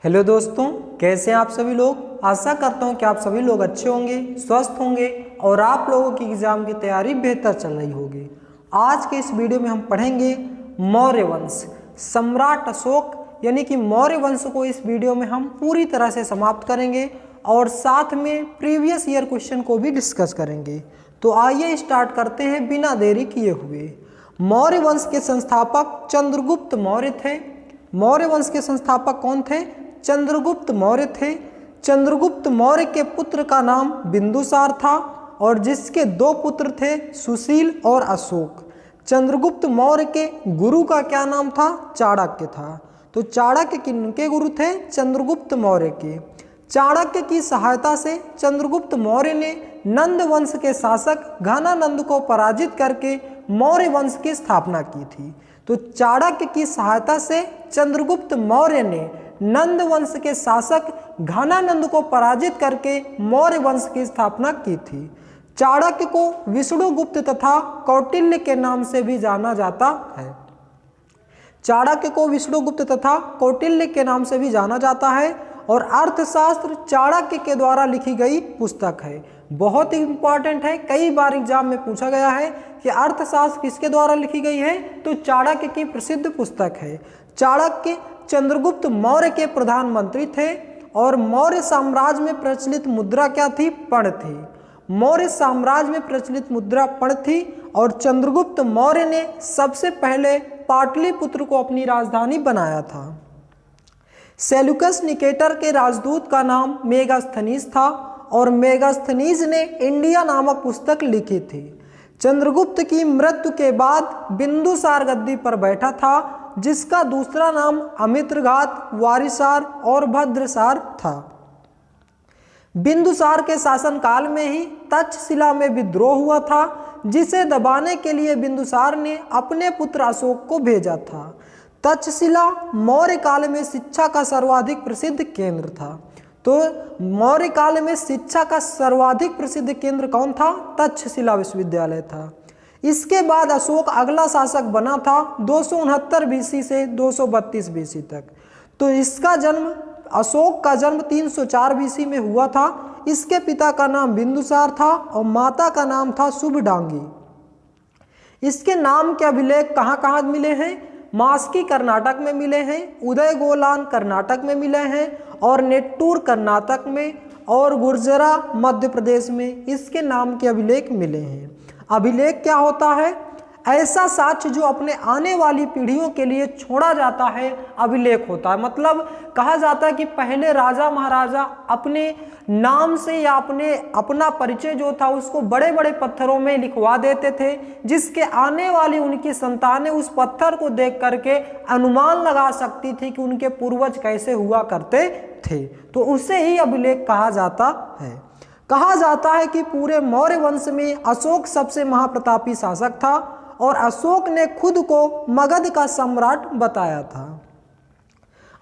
Hello दोस्तों, कैसे हैं आप सभी लोग। आशा करता हूं कि आप सभी लोग अच्छे होंगे, स्वस्थ होंगे और आप लोगों की एग्जाम की तैयारी बेहतर चल रही होगी। आज के इस वीडियो में हम पढ़ेंगे मौर्य वंश, सम्राट अशोक यानी कि मौर्य वंश को इस वीडियो में हम पूरी तरह से समाप्त करेंगे और साथ में प्रीवियस ईयर क्वेश्चन को भी डिस्कस करेंगे। तो आइए स्टार्ट करते हैं बिना देरी किए हुए। मौर्य वंश के संस्थापक चंद्रगुप्त मौर्य थे। मौर्य वंश के संस्थापक कौन थे? चंद्रगुप्त मौर्य थे। चंद्रगुप्त मौर्य के पुत्र का नाम बिंदुसार था और जिसके दो पुत्र थे, सुशील और अशोक। चंद्रगुप्त मौर्य के गुरु का क्या नाम था? चाणक्य था। तो चाणक्य किनके गुरु थे? चंद्रगुप्त मौर्य के। चाणक्य की सहायता से चंद्रगुप्त मौर्य ने नंद वंश के शासक घनानंद को पराजित करके मौर्य वंश की स्थापना की थी। तो चाणक्य की सहायता से चंद्रगुप्त मौर्य ने नंद वंश के शासक घनानंद को पराजित करके मौर्य वंश की स्थापना की थी। चाणक्य को विष्णुगुप्त तथा कौटिल्य के नाम से भी जाना जाता है। चाणक्य को विष्णुगुप्त तथा कौटिल्य के नाम से भी जाना जाता है और अर्थशास्त्र चाणक्य के द्वारा लिखी गई पुस्तक है। बहुत ही इंपॉर्टेंट है, कई बार एग्जाम में पूछा गया है कि अर्थशास्त्र किसके द्वारा लिखी गई है, तो चाणक्य की प्रसिद्ध पुस्तक है। चाणक्य चंद्रगुप्त मौर्य के प्रधानमंत्री थे और मौर्य साम्राज्य में प्रचलित मुद्रा क्या थी? पर्ण थी। मौर्य साम्राज्य में प्रचलित मुद्रा पर्ण थी और चंद्रगुप्त मौर्य ने सबसे पहले पाटलिपुत्र को अपनी राजधानी बनाया था। सेल्यूकस निकेटर के राजदूत का नाम मेगास्थनीज था और मेगास्थनीज ने इंडिया नामक पुस्तक लिखी थी। चंद्रगुप्त की मृत्यु के बाद बिंदुसार गद्दी पर बैठा था, जिसका दूसरा नाम अमित्रघात, वारिसार और भद्रसार था। बिंदुसार के शासनकाल में ही तक्षशिला में विद्रोह हुआ था, जिसे दबाने के लिए बिंदुसार ने अपने पुत्र अशोक को भेजा था। तक्षशिला मौर्य काल में शिक्षा का सर्वाधिक प्रसिद्ध केंद्र था। तो मौर्य काल में शिक्षा का सर्वाधिक प्रसिद्ध केंद्र कौन था? तक्षशिला विश्वविद्यालय था। इसके बाद अशोक अगला शासक बना था 269 बीसी से 232 बीसी तक। तो इसका जन्म, अशोक का जन्म 304 बीसी में हुआ था। इसके पिता का नाम बिंदुसार था और माता का नाम था शुभडांगी। इसके नाम के अभिलेख कहाँ कहाँ मिले हैं? मास्की कर्नाटक में मिले हैं, उदयगोलान कर्नाटक में मिले हैं और नेट्टूर कर्नाटक में और गुर्जरा मध्य प्रदेश में इसके नाम के अभिलेख मिले हैं। अभिलेख क्या होता है? ऐसा साक्ष्य जो अपने आने वाली पीढ़ियों के लिए छोड़ा जाता है, अभिलेख होता है। मतलब कहा जाता है कि पहले राजा महाराजा अपने नाम से या अपना परिचय जो था उसको बड़े बड़े पत्थरों में लिखवा देते थे, जिसके आने वाली उनकी संतानें उस पत्थर को देख करके अनुमान लगा सकती थी कि उनके पूर्वज कैसे हुआ करते थे। तो उसे ही अभिलेख कहा जाता है। कहा जाता है कि पूरे मौर्य वंश में अशोक सबसे महाप्रतापी शासक था और अशोक ने खुद को मगध का सम्राट बताया था।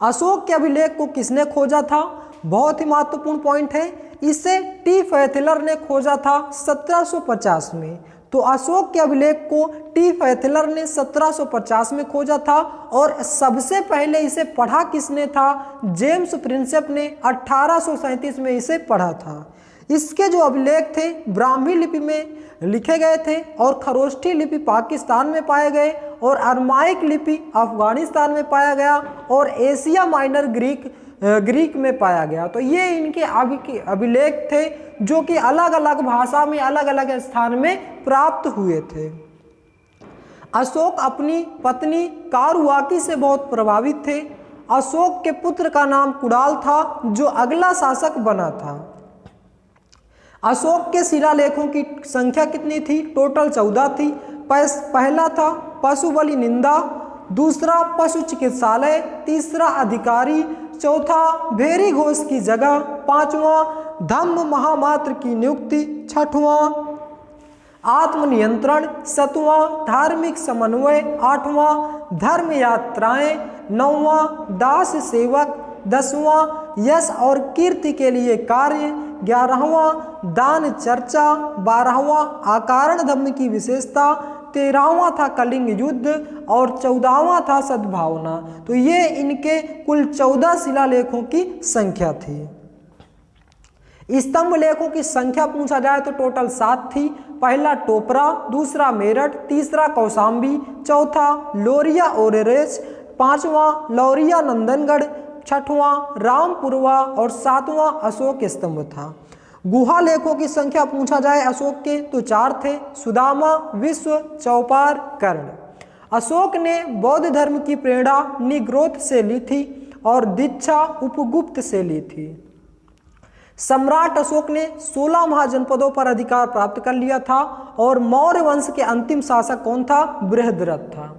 अशोक के अभिलेख को किसने खोजा था? बहुत ही महत्वपूर्ण पॉइंट है। इसे टी फैथलर ने खोजा था 1750 में। तो अशोक के अभिलेख को टी फैथलर ने 1750 में खोजा था और सबसे पहले इसे पढ़ा किसने था? जेम्स प्रिंसेप ने 1837 में इसे पढ़ा था। इसके जो अभिलेख थे ब्राह्मी लिपि में लिखे गए थे और खरोष्ठी लिपि पाकिस्तान में पाए गए और अरमाइक लिपि अफगानिस्तान में पाया गया और एशिया माइनर ग्रीक में पाया गया। तो ये इनके अभिलेख थे जो कि अलग अलग भाषा में अलग अलग स्थान में प्राप्त हुए थे। अशोक अपनी पत्नी कारुवाकी से बहुत प्रभावित थे। अशोक के पुत्र का नाम कुणाल था जो अगला शासक बना था। अशोक के शिलालेखों की संख्या कितनी थी? टोटल 14 थी। पहला था पशु बलि निंदा, दूसरा पशु चिकित्सालय, तीसरा अधिकारी, चौथा भेरी घोष की जगह, पांचवा धम्म महामात्र की नियुक्ति, छठवां आत्मनियंत्रण, सातवां धार्मिक समन्वय, आठवां धर्म यात्राएं, नौवां दास सेवक, 10वां यश और कीर्ति के लिए कार्य, 11वां दान चर्चा, 12वां आकारण धम्म की विशेषता, 13वां था कलिंग युद्ध और 14वां था सद्भावना। तो ये इनके कुल 14 शिलालेखों की संख्या थी। स्तंभ लेखों की संख्या पूछा जाए तो टोटल 7 थी। पहला टोपरा, दूसरा मेरठ, तीसरा कौशाम्बी, चौथा लोरिया ओरेरेस, पांचवां लौरिया नंदनगढ़, छठवां रामपुरवा और सातवां अशोक स्तंभ था। गुहा लेखों की संख्या पूछा जाए अशोक के तो 4 थे। सुदामा, विश्व, चौपार, कर्ण। अशोक ने बौद्ध धर्म की प्रेरणा निग्रोध से ली थी और दीक्षा उपगुप्त से ली थी। सम्राट अशोक ने 16 महाजनपदों पर अधिकार प्राप्त कर लिया था और मौर्य वंश के अंतिम शासक कौन था? बृहद्रथ था।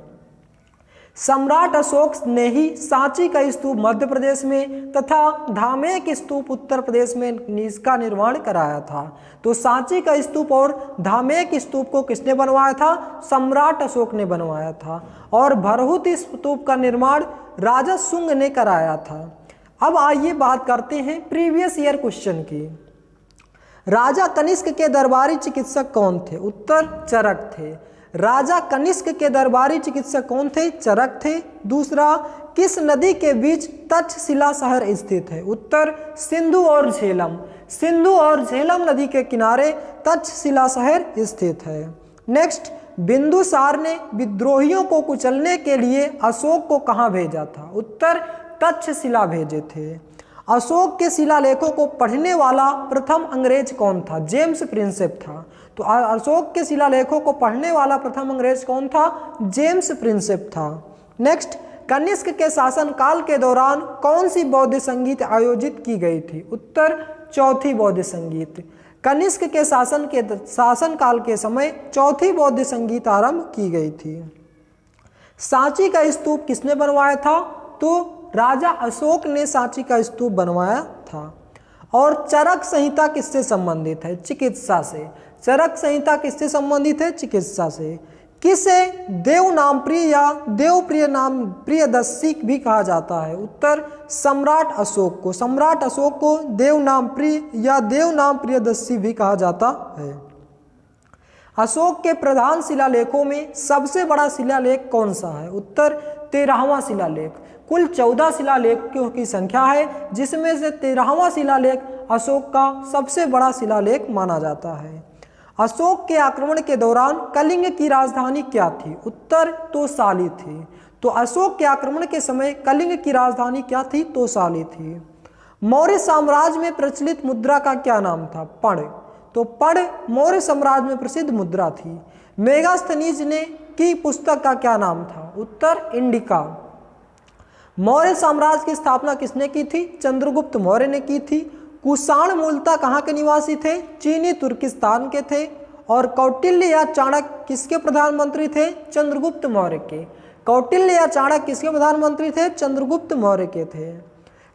सम्राट अशोक ने ही सांची का स्तूप मध्य प्रदेश में तथा धामेक स्तूप उत्तर प्रदेश में इसका निर्माण कराया था। तो सांची का स्तूप और धामेक स्तूप को किसने बनवाया था? सम्राट अशोक ने बनवाया था। और भरहुत स्तूप का निर्माण राजा शुंग ने कराया था। अब आइए बात करते हैं प्रीवियस ईयर क्वेश्चन की। राजा कनिष्क के दरबारी चिकित्सक कौन थे? उत्तर चरक थे। राजा कनिष्क के दरबारी चिकित्सक कौन थे? चरक थे। दूसरा, किस नदी के बीच तक्षशिला शहर स्थित है? उत्तर सिंधु और झेलम। सिंधु और झेलम नदी के किनारे तक्षशिला शहर स्थित है। नेक्स्ट, बिंदुसार ने विद्रोहियों को कुचलने के लिए अशोक को कहाँ भेजा था? उत्तर तक्षशिला भेजे थे। अशोक के शिलालेखों को पढ़ने वाला प्रथम अंग्रेज कौन था? जेम्स प्रिंसेप था। तो अशोक के शिलालेखों को पढ़ने वाला प्रथम अंग्रेज कौन था? जेम्स प्रिंसेप था। नेक्स्ट, कनिष्क के शासन काल के दौरान कौन सी बौद्ध संगीत आयोजित की गई थी? उत्तर चौथी बौद्ध संगीत। कनिष्क के शासन काल के समय चौथी बौद्ध संगीत आरंभ की गई थी। सांची का स्तूप किसने बनवाया था? तो राजा अशोक ने सांची का स्तूप बनवाया था। और चरक संहिता किससे संबंधित है? चिकित्सा से। चरक संहिता किससे संबंधित है? चिकित्सा से। किसे देव नाम प्रिय या देवप्रिय नाम प्रियदर्शी भी कहा जाता है? उत्तर सम्राट अशोक को। सम्राट अशोक को देव नाम प्रिय या देव नाम प्रियदर्शी भी कहा जाता है। अशोक के प्रधान शिलालेखों में सबसे बड़ा शिलालेख कौन सा है? उत्तर 13वां शिलालेख। कुल 14 शिलालेखों की संख्या है, जिसमें से 13वां शिलालेख अशोक का सबसे बड़ा शिलालेख माना जाता है। अशोक के आक्रमण के दौरान कलिंग की राजधानी क्या थी? उत्तर तोसाली थी। तो अशोक के आक्रमण के समय कलिंग की राजधानी क्या थी? तोसाली थी। मौर्य साम्राज्य में प्रचलित मुद्रा का क्या नाम था? पर्ण। तो पर्ण मौर्य साम्राज्य में प्रसिद्ध मुद्रा थी। मेगास्थनीज ने की पुस्तक का क्या नाम था? उत्तर इंडिका। मौर्य साम्राज्य की स्थापना किसने की थी? चंद्रगुप्त मौर्य ने की थी। कुषाण मूलतः कहाँ के निवासी थे? चीनी तुर्किस्तान के थे। और कौटिल्य या चाणक्य किसके प्रधानमंत्री थे? चंद्रगुप्त मौर्य के। कौटिल्य या चाणक्य किसके प्रधानमंत्री थे? चंद्रगुप्त मौर्य के थे।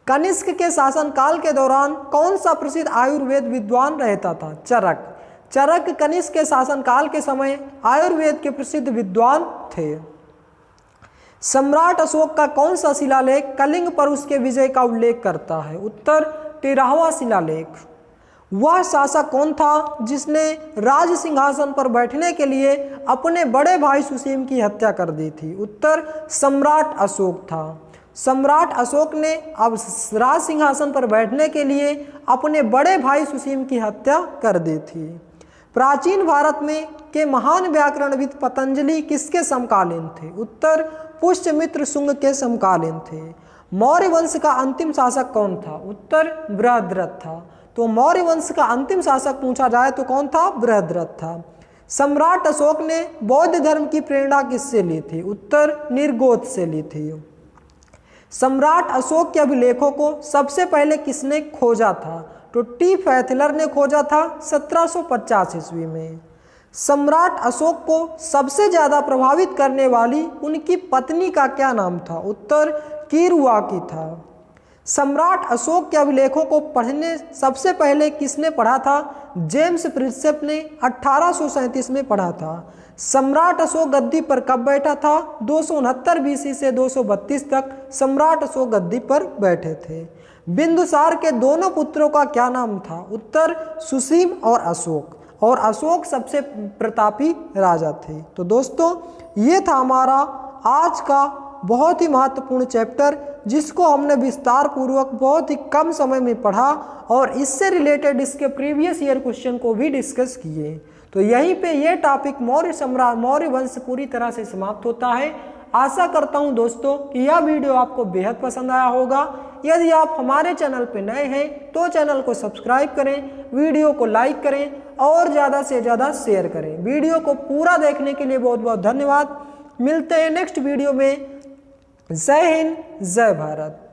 कनिष्क के शासनकाल के दौरान कौन सा प्रसिद्ध आयुर्वेद विद्वान रहता था? चरक। चरक कनिष्क के शासनकाल के समय आयुर्वेद के प्रसिद्ध विद्वान थे। सम्राट अशोक का कौन सा शिलालेख कलिंग पर उसके विजय का उल्लेख करता है? उत्तर 13वां शिलालेख। वह शासक कौन था जिसने राज सिंहासन पर बैठने के लिए अपने बड़े भाई सुसीम की हत्या कर दी थी? उत्तर सम्राट अशोक था। सम्राट अशोक ने अब राज सिंहासन पर बैठने के लिए अपने बड़े भाई सुसीम की हत्या कर दी थी। प्राचीन भारत में के महान व्याकरणविद पतंजलि किसके समकालीन थे? उत्तर पुष्यमित्र शुंग के समकालीन थे। मौर्य वंश का अंतिम शासक कौन था? उत्तर बृहद्रथ था। तो मौर्य वंश का अंतिम शासक पूछा जाए तो कौन था? बृहद्रथ था। सम्राट अशोक ने बौद्ध धर्म की प्रेरणा किससे ली थी? उत्तर निर्गोध से ली थी। सम्राट अशोक के अभिलेखों को सबसे पहले किसने खोजा था? तो टी फैथलर ने खोजा था 1750 ईस्वी में। सम्राट अशोक को सबसे ज्यादा प्रभावित करने वाली उनकी पत्नी का क्या नाम था? उत्तर कीरुआकी था। सम्राट अशोक के अभिलेखों को पढ़ने सबसे पहले किसने पढ़ा था? जेम्स प्रिंसेप ने 1837 में पढ़ा था। सम्राट अशोक गद्दी पर कब बैठा था? 269 बीसी से 232 तक सम्राट अशोक गद्दी पर बैठे थे। बिंदुसार के दोनों पुत्रों का क्या नाम था? उत्तर सुसीम और अशोक। और अशोक सबसे प्रतापी राजा थे। तो दोस्तों ये था हमारा आज का बहुत ही महत्वपूर्ण चैप्टर, जिसको हमने विस्तार पूर्वक बहुत ही कम समय में पढ़ा और इससे रिलेटेड इसके प्रीवियस ईयर क्वेश्चन को भी डिस्कस किए। तो यहीं पे ये टॉपिक मौर्य वंश पूरी तरह से समाप्त होता है। आशा करता हूं दोस्तों कि यह वीडियो आपको बेहद पसंद आया होगा। यदि आप हमारे चैनल पर नए हैं तो चैनल को सब्सक्राइब करें, वीडियो को लाइक करें और ज़्यादा से ज़्यादा शेयर करें। वीडियो को पूरा देखने के लिए बहुत बहुत धन्यवाद। मिलते हैं नेक्स्ट वीडियो में। जय हिंद, जय भारत।